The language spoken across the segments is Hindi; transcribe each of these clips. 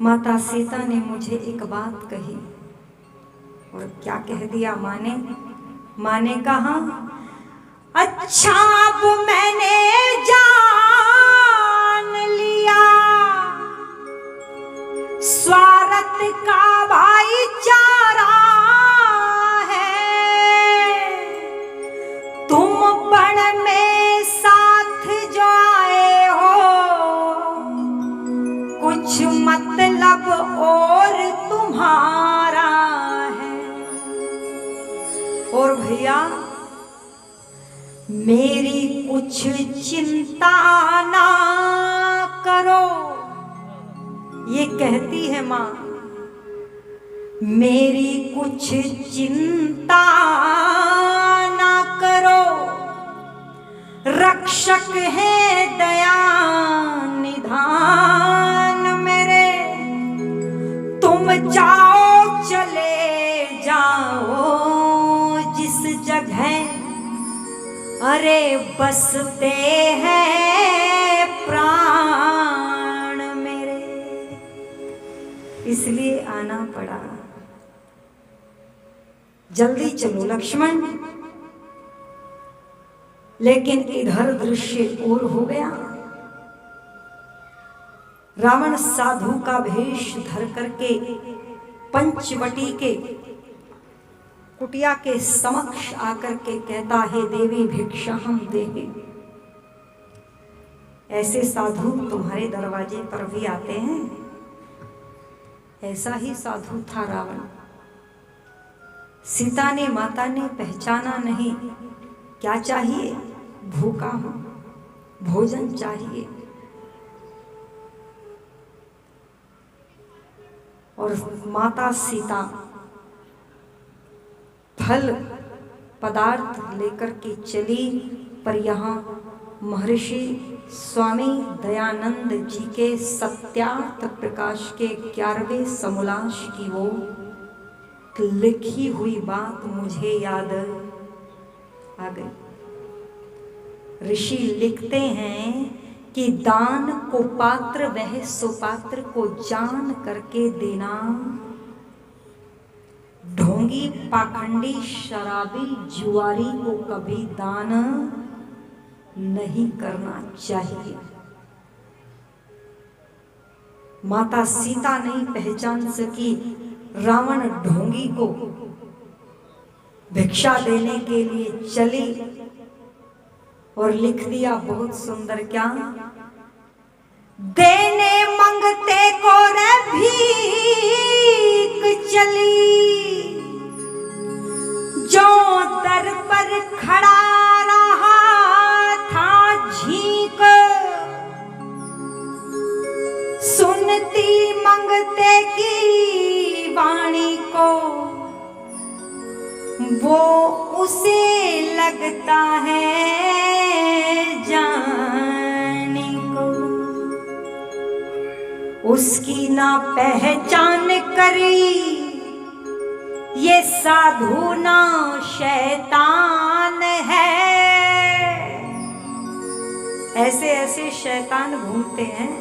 माता सीता ने मुझे एक बात कही, और क्या कह दिया माँ ने कहा, अच्छा अब मैंने जान लिया स्वार्थ का भाईचारा है, तुम बण में साथ जो आए हो कुछ मतलब और तुम्हारा है। और भैया मेरी कुछ चिंता ना करो, ये कहती है माँ, मेरी कुछ चिंता ना करो, रक्षक है दया निधान मेरे, तुम जाओ चले जाओ जिस जगह अरे बसते हैं प्राण मेरे, इसलिए आना पड़ा। जल्दी चलो लक्ष्मण। लेकिन इधर दृश्य और हो गया। रावण साधु का भेष धर करके पंचवटी के कुटिया के समक्ष आकर के कहता है, देवी भिक्षाहम देहि। ऐसे साधु तुम्हारे दरवाजे पर भी आते हैं? ऐसा ही साधु था रावण। सीता ने माता ने पहचाना नहीं। क्या चाहिए? भूखा हूं, भोजन चाहिए। और माता सीता फल पदार्थ लेकर के चली, पर यहाँ महर्षि स्वामी दयानंद जी के सत्यार्थ प्रकाश के 11वें समोल्लास की वो लिखी हुई बात मुझे याद आ गई। ऋषि लिखते हैं कि दान को पात्र वह सुपात्र को जान करके देना, ढोंगी पाखंडी शराबी जुआरी को कभी दान नहीं करना चाहिए। माता सीता नहीं पहचान सकी, रावण ढोंगी को भिक्षा देने के लिए चली और लिख दिया बहुत सुंदर, क्या? देने मंगते को रे भीख चली, जो दर पर खड़ा रहा था झीक, सुनती मंगते की वाणी को, वो उसे लगता है जाने को, उसकी ना पहचान करी ये साधु ना शैतान है। ऐसे ऐसे शैतान घूमते हैं।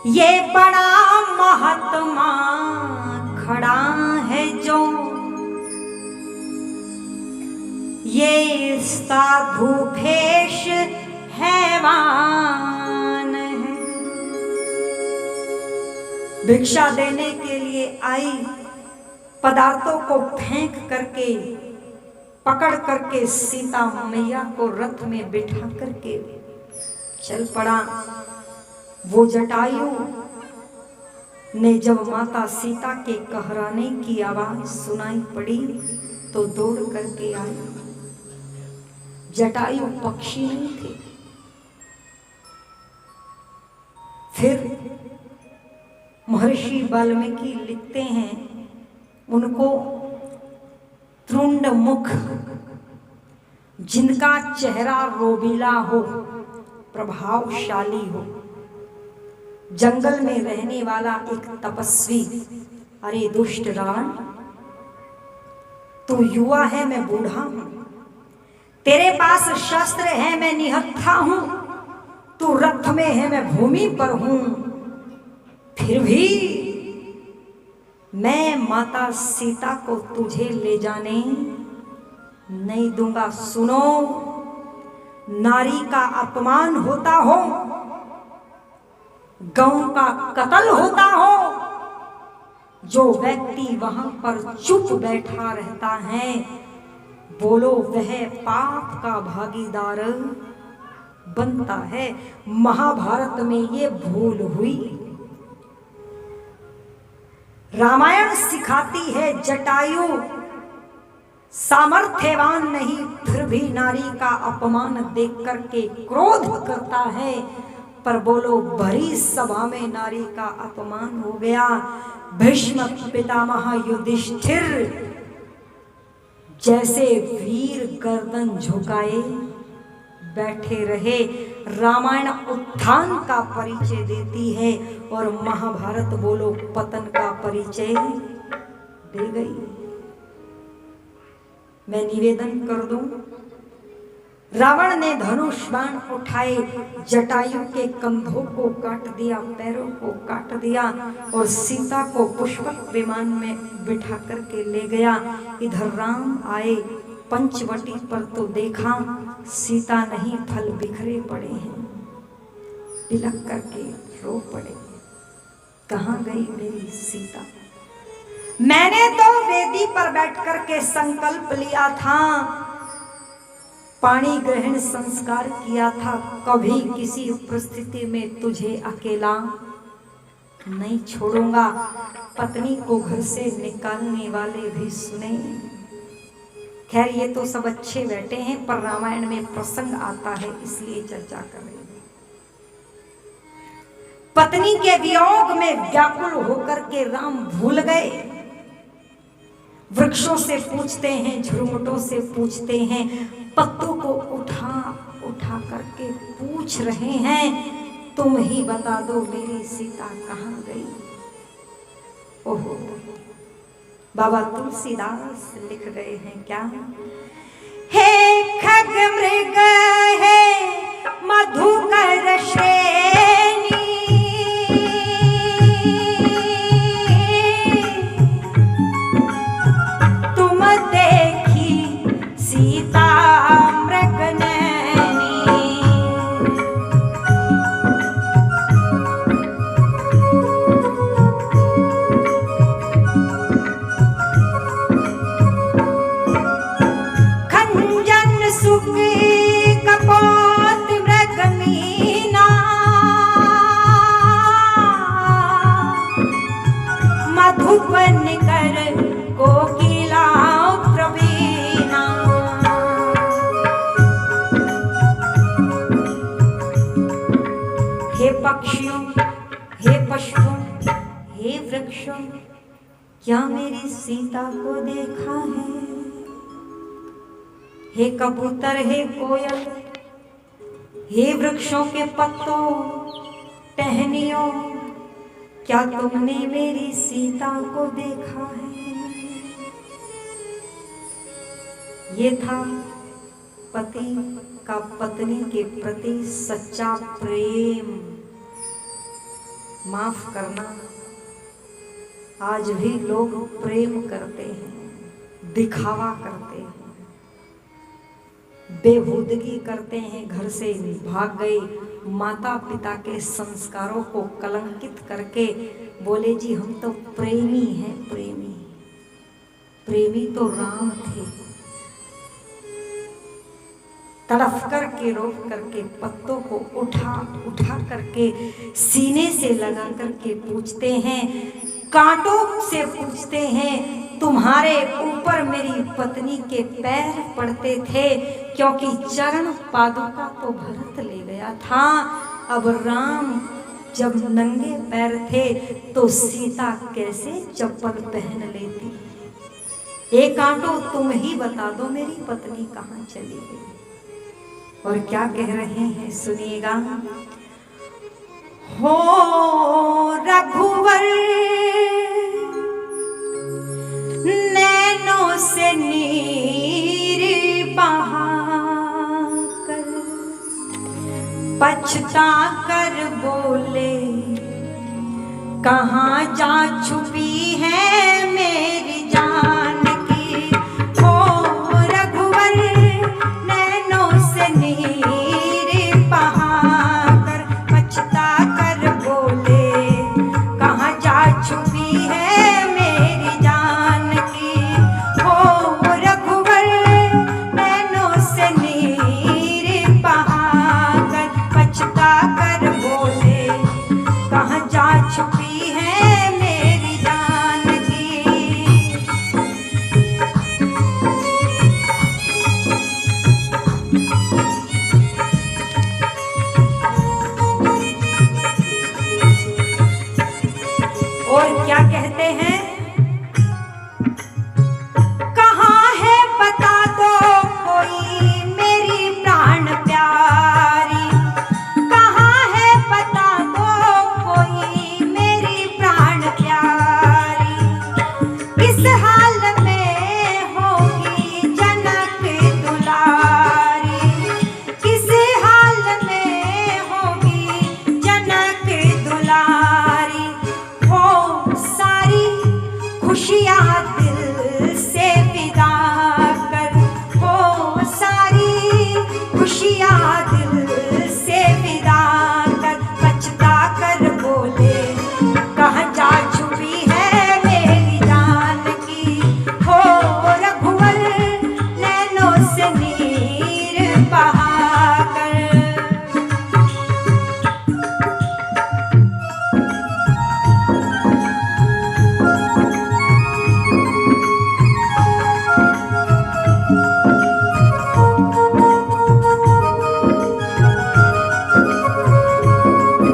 ये बड़ा महात्मा खड़ा है जो, ये साधु भेष हैवान है। भिक्षा देने के लिए आई, पदार्थों को फेंक करके पकड़ करके सीता मैया को रथ में बिठा करके चल पड़ा। वो जटायु ने जब माता सीता के कहराने की आवाज सुनाई पड़ी तो दौड़ करके आई। जटायु पक्षी नहीं थे। फिर महर्षि वाल्मीकि लिखते हैं, उनको त्रुंड मुख, जिनका चेहरा रोबीला हो, प्रभावशाली हो, जंगल में रहने वाला एक तपस्वी, अरे दुष्ट रावण, तू युवा है, मैं बूढ़ा हूं, तेरे पास शस्त्र है, मैं निहत्था हूं, तू रथ में है, मैं भूमि पर हूं, फिर भी मैं माता सीता को तुझे ले जाने नहीं दूंगा। सुनो, नारी का अपमान होता हो, गौ का कत्ल होता हो, जो व्यक्ति वहां पर चुप बैठा रहता है, बोलो वह पाप का भागीदार बनता है। महाभारत में ये भूल हुई। रामायण सिखाती है जटायु सामर्थ्यवान नहीं, फिर भी नारी का अपमान देख करके क्रोध करता है। पर बोलो भरी सभा में नारी का अपमान हो गया। भीष्म पितामह युधिष्ठिर जैसे वीर गर्दन झुकाए बैठे रहे। रामायण उत्थान का परिचय देती है और महाभारत बोलो पतन का परिचय दे गई। मैं निवेदन कर दूं, रावण ने धनुष बाण उठाए, जटायु के कंधों को काट दिया, पैरों को काट दिया और सीता को पुष्पक विमान में बिठा करके ले गया। इधर राम आए पंचवटी पर तो देखा सीता नहीं, फल बिखरे पड़े हैं, तिलक करके रो पड़े। कहाँ गई मेरी सीता? मैंने तो वेदी पर बैठ करके संकल्प लिया था, पाणी ग्रहण संस्कार किया था, कभी किसी परिस्थिति में तुझे अकेला नहीं छोड़ूंगा। पत्नी को घर से निकालने वाले भी सुने। खैर ये तो सब अच्छे बैठे हैं, पर रामायण में प्रसंग आता है इसलिए चर्चा कर रहे हैं। पत्नी के वियोग में व्याकुल होकर के राम भूल गए। वृक्षों से पूछते हैं, झुरमुटों से पूछते हैं, पत्तों को उठा उठा करके पूछ रहे हैं, तुम ही बता दो मेरी सीता कहाँ गई। ओहो, बाबा तुलसीदास लिख गए हैं क्या? हे खग मृग है मधुकर श्रेणी, तुम देखी सीता मृग नैनी। खंजन सुख कपोत मृग मीना, मधुप निकर कोकिला प्रवीणा। हे पक्षियों, हे पशुओं, हे वृक्षों, क्या मेरी सीता को देखा है? हे कबूतर, हे कोयल, हे वृक्षों के पत्तों, टहनियों, क्या तुमने मेरी सीता को देखा है? ये था पति का पत्नी के प्रति सच्चा प्रेम। माफ करना, आज भी लोग प्रेम करते हैं, दिखावा करते हैं, बेहूदगी करते हैं, घर से भाग गए, माता पिता के संस्कारों को कलंकित करके बोले जी हम तो प्रेमी हैं। प्रेमी प्रेमी तो राम थे। तड़फ करके रोक करके पत्तों को उठा उठा करके सीने से लगा करके पूछते हैं, कांटों से पूछते हैं, तुम्हारे ऊपर मेरी पत्नी के पैर पड़ते थे, क्योंकि चरण पादुका तो भरत ले गया था। अब राम जब नंगे पैर थे तो सीता कैसे चप्पल पहन लेती? एक कांटो तुम ही बता दो मेरी पत्नी कहाँ चली गई। और क्या कह रहे हैं सुनिएगा। हो रघुवर नैनों से नीर बहाकर, पछता कर बोले कहाँ जा छुपी है मेरी जान की, हो रघुवर नैनों से नीर बहाकर पछता कर बोले, कहाँ जा छुपी है मेरी जान की, हो रघुवर नैनों से नीर बहाकर पछता कर बोले, कहाँ जा छुपी है मेरी जान की। और क्या कहते हैं, कहाँ है बता दो कोई मेरी प्राण प्यारी, कहाँ है बता दो कोई मेरी प्राण प्यारी, किस हाल में होगी जनक दुलारी, किस हाल में होगी जनक दुलारी, हो सारी खुशियाँ दिल से विदा कर, हो सारी खुशियाँ दिल से विदा कर पछता कर बोले, कहाँ जा छुपी है मेरी जान की, हो रघुवर नैनों से नीर बहाकर।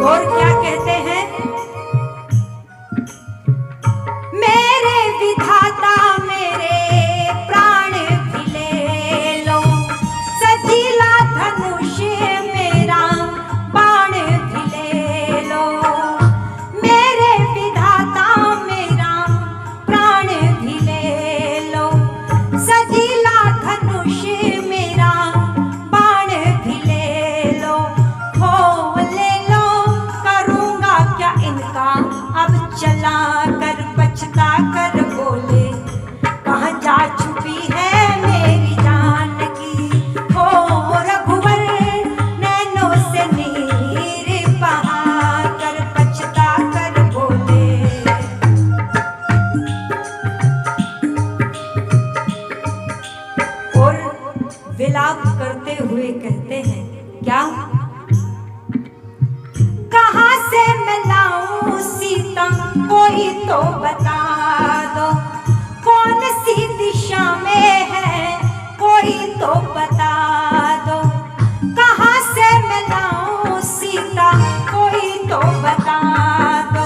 और क्या कहते हैं, मेरे विधाता मेरे प्राण भी ले लो, सजीला धनुष मेरा बाण भी ले लो, मेरे विधाता मेरा प्राण भी ले लो, सजीला धनुष मेरा बाण भी ले लो, हो ले लो, करूँगा क्या इनका अब चला कर पछता कर बोले, कहाँ जा छुपी है मेरी जान की, हो रघुवर नैनों से नीर बहाकर पछता कर बोले। और विलाप करते हुए कहते हैं क्या, कहाँ से मैं लाऊं सीता कोई तो बता दो, कौन सी दिशा में है कोई तो बता दो, कहाँ से मैं लाऊं सीता कोई तो बता दो,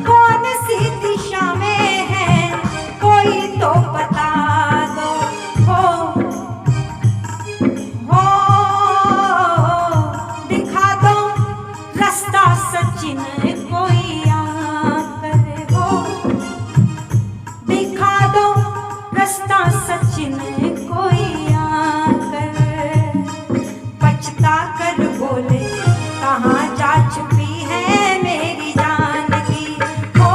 कौन सी दिशा में है कोई तो बता दो, हो दिखा दो रास्ता सचिन कोई आकर, हो दिखा दो रास्ता सचिन कोई आकर पछता कर बोले, कहाँ जा छुपी है मेरी जान की, हो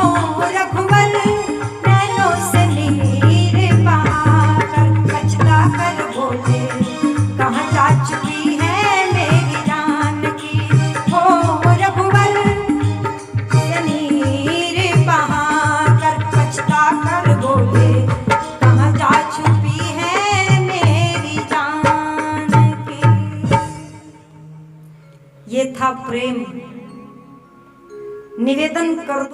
रघुवर नैनों से नीर बहाकर पछता कर बोले, कहाँ जा छुपी है मेरी जान की, हो रघुवर से नीर बहाकर पछता कर बोले, कहाँ जा छुपी है मेरी जान की। ये था प्रेम। निवेदन कर